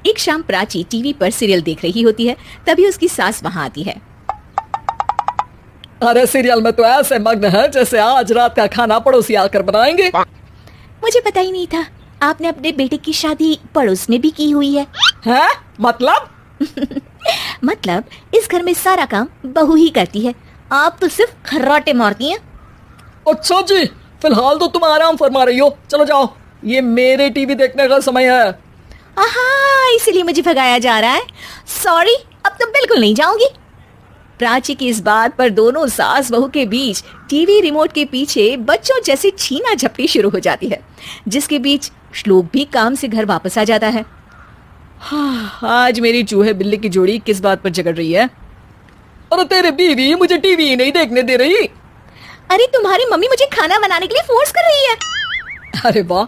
एक शाम प्राची टीवी पर सीरियल देख रही होती है, तभी उसकी सास वहां आती है। अरे सीरियल में तो ऐसे मग्न है जैसे आज रात का खाना पड़ोसी आकर बनाएंगे। मुझे पता ही नहीं था आपने अपने बेटे की शादी पड़ोस में भी की हुई है। हैं? मतलब? मतलब इस घर में सारा काम बहू ही करती है, आप तो सिर्फ खर्राटे मारती हैं। अच्छा जी, फिलहाल तो तुम आराम फरमा रही हो, चलो जाओ, ये मेरे टीवी देखने का समय है। आहा, इसीलिए मुझे भगाया जा रहा है। सॉरी, अब तो बिल्कुल नहीं जाऊंगी। प्राची की इस बात पर दोनों सास बहू के बीच टीवी रिमोट के पीछे बच्चों जैसी छीना झपटी शुरू हो जाती है, जिसके बीच श्लोक भी काम से घर वापस आ जाता है। हाँ, आज मेरी चूहे बिल्ली की जोड़ी किस बात पर झगड़ रही है? अरे तेरे बीवी मुझे टीवी नहीं देखने दे रही। अरे तुम्हारी मम्मी मुझे खाना बनाने के लिए फोर्स कर रही है। अरे वाह,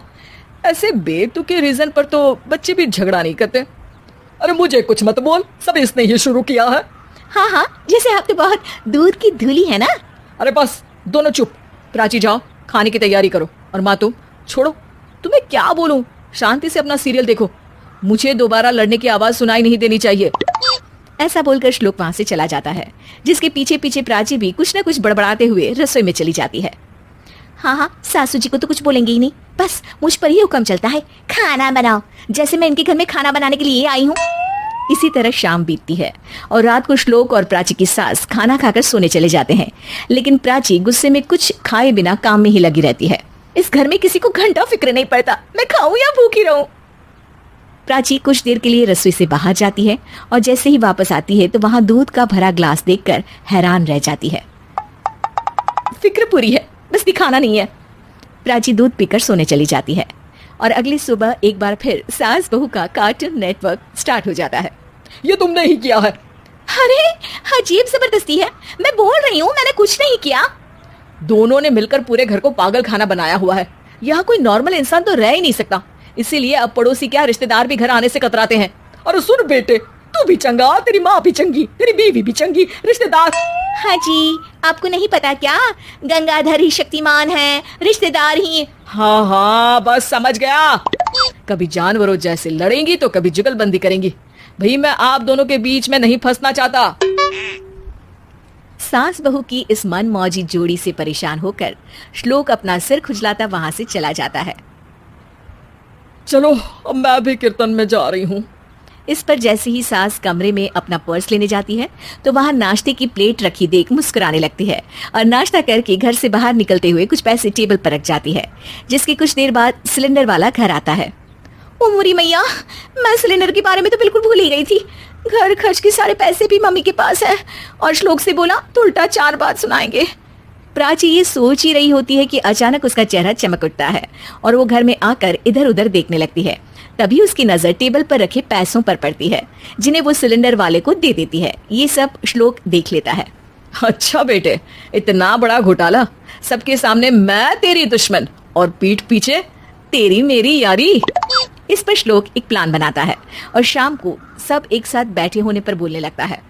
ऐसे बेतुके रीजन पर तो बच्चे भी झगड़ा नहीं करते। अरे मुझे कुछ मत बोल, सब इसने ही शुरू किया है। हाँ हाँ, जैसे आप तो बहुत दूध की धूली है ना। अरे बस दोनों चुप। प्राची जाओ, खाने की तैयारी करो। और माँ तुम छोड़ो, तुम्हें क्या बोलूं, शांति से अपना सीरियल देखो, मुझे दोबारा लड़ने की आवाज सुनाई नहीं देनी चाहिए। ऐसा बोलकर श्लोक वहां से चला जाता है, जिसके पीछे पीछे प्राची भी कुछ न कुछ बड़बड़ाते हुए रसोई में चली जाती है। हाँ हाँ, सासू जी को तो कुछ बोलेंगे ही नहीं, बस मुझ पर ही हुक्म चलता है, खाना बनाओ, जैसे मैं इनके घर में खाना बनाने के लिए आई हूँ। इसी तरह शाम बीतती है और रात को श्लोक और प्राची की सास खाना खाकर सोने चले जाते हैं, लेकिन प्राची गुस्से में कुछ खाए बिना काम में ही लगी रहती है। इस घर में किसी को घंटा फिक्र नहीं पड़ता, मैं खाऊं या भूखी रहूं। प्राची कुछ देर के लिए रसोई से बाहर जाती है और जैसे ही वापस आती है तो वहां दूध का भरा ग्लास देखकर हैरान रह जाती है। फिक्र पूरी है, बस दिखाना नहीं है। प्राची दूध पीकर सोने चली जाती है और अगली सुबह एक बार फिर सास बहू का कार्टून नेटवर्क स्टार्ट हो जाता है। ये तुमने ही किया है। अरे अजीब जबरदस्ती है, मैं बोल रही हूँ मैंने कुछ नहीं किया। दोनों ने मिलकर पूरे घर को पागल खाना बनाया हुआ है। यहाँ कोई नॉर्मल इंसान तो रह ही नहीं सकता, इसीलिए अब पड़ोसी क्या रिश्तेदार भी घर आने से कतराते हैं। और सुन बेटे, तू भी चंगा, तेरी माँ भी चंगी, तेरी बीवी भी चंगी, रिश्तेदार। हाँ जी, आपको नहीं पता क्या, गंगाधर ही शक्तिमान है, रिश्तेदार ही। हाँ हाँ, बस समझ गया। कभी जानवरों जैसे लड़ेंगी तो कभी जुगलबंदी करेंगी। भाई मैं आप दोनों के बीच में नहीं फंसना चाहता। सास बहू की इस मन मौजी जोड़ी से परेशान होकर श्लोक अपना सिर खुजलाता वहां से चला जाता है। चलो अब मैं भी कीर्तन में जा रही हूँ। इस पर जैसे ही सास कमरे में अपना पर्स लेने जाती है तो वहां नाश्ते की प्लेट रखी देख मुस्कुराने लगती है और नाश्ता करके घर से बाहर निकलते हुए कुछ पैसे टेबल पर रख जाती है, जिसके कुछ देर बाद सिलेंडर वाला घर आता है। ओ मोरी मैया, मैं सिलेंडर के बारे में तो बिल्कुल भूल ही गई थी। घर खर्च के सारे पैसे भी मम्मी के पास है और श्लोक से बोला तो उल्टा 4 बात सुनाएंगे। प्राची ये सोच ही रही होती है कि अचानक उसका चेहरा चमक उठता है और वो घर में आकर इधर उधर देखने लगती है। तभी उसकी नजर टेबल पर रखे पैसों पर पड़ती है, जिन्हें वो सिलेंडर वाले को दे देती है। ये सब श्लोक देख लेता है। अच्छा बेटे, इतना बड़ा घोटाला, सबके सामने मैं तेरी दुश्मन और पीठ पीछे तेरी मेरी यारी। इस पर श्लोक एक प्लान बनाता है और शाम को सब एक साथ बैठे होने पर बोलने लगता है।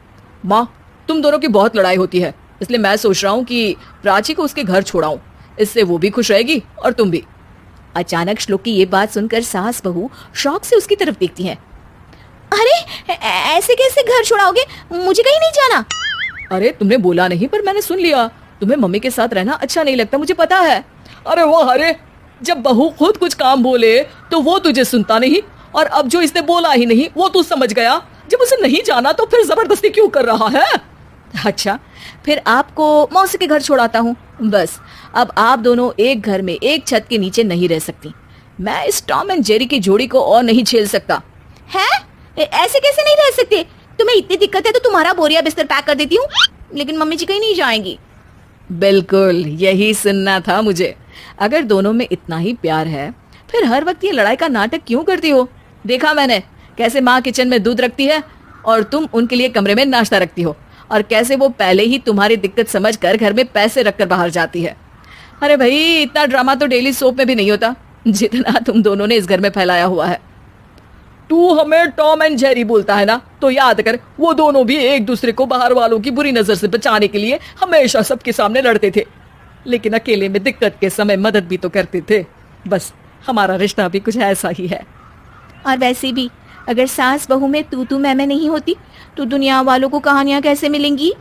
माँ, तुम दोनों की बहुत लड़ाई होती है, इसलिए मैं सोच रहा हूँ कि प्राची को उसके घर छोड़ाऊं, इससे वो भी खुश रहेगी और तुम भी। अचानक श्लोक की ये बात सुनकर सास बहू शौक से उसकी तरफ देखती हैं। अरे ऐसे कैसे घर छोड़ाओगे, मुझे कहीं नहीं जाना। अरे तुमने बोला नहीं पर मैंने सुन लिया, तुम्हें मम्मी के साथ रहना अच्छा नहीं लगता, मुझे पता है। अरे वाह, अरे जब बहू खुद कुछ काम बोले तो वो तुझे सुनता नहीं, और अब जो इसने बोला ही नहीं वो तू समझ गया। जब उसे नहीं जाना तो फिर जबरदस्ती क्यों कर रहा है? अच्छा, फिर आपको मौसी के घर छोड़ाता हूँ। बस अब आप दोनों एक घर में एक छत के नीचे नहीं रह सकती। मैं इस टॉम एंड जेरी की जोड़ी को और नहीं झेल सकता। है? ऐसे कैसे नहीं रह सकते? तुम्हें इतनी दिक्कत है तो तुम्हारा बोरिया बिस्तर पैक कर देती हूँ, लेकिन मम्मी जी कहीं नहीं जाएंगी। बिल्कुल यही सुनना था मुझे। अगर दोनों में इतना ही प्यार है फिर हर वक्त ये लड़ाई का नाटक क्यों करती हो? देखा मैंने कैसे माँ किचन में दूध रखती है और तुम उनके लिए कमरे में नाश्ता रखती हो, और कैसे वो पहले ही तुम्हारी दिक्कत समझकर घर में पैसे रखकर बाहर जाती है। अरे भाई, इतना ड्रामा तो डेली सोप में भी नहीं होता जितना तुम दोनों ने इस घर में फैलाया हुआ है। तू हमें टॉम एंड जेरी बोलता है ना, तो याद कर वो दोनों भी एक दूसरे को बाहर वालों की बुरी नजर से बचाने के लिए हमेशा सबके सामने लड़ते थे, लेकिन अकेले में दिक्कत के समय मदद भी तो करते थे। बस हमारा रिश्ता भी कुछ ऐसा ही है। और वैसे भी अगर सास बहू में तू मैं नहीं होती तो दुनिया वालों को कहानियां कैसे मिलेंगी?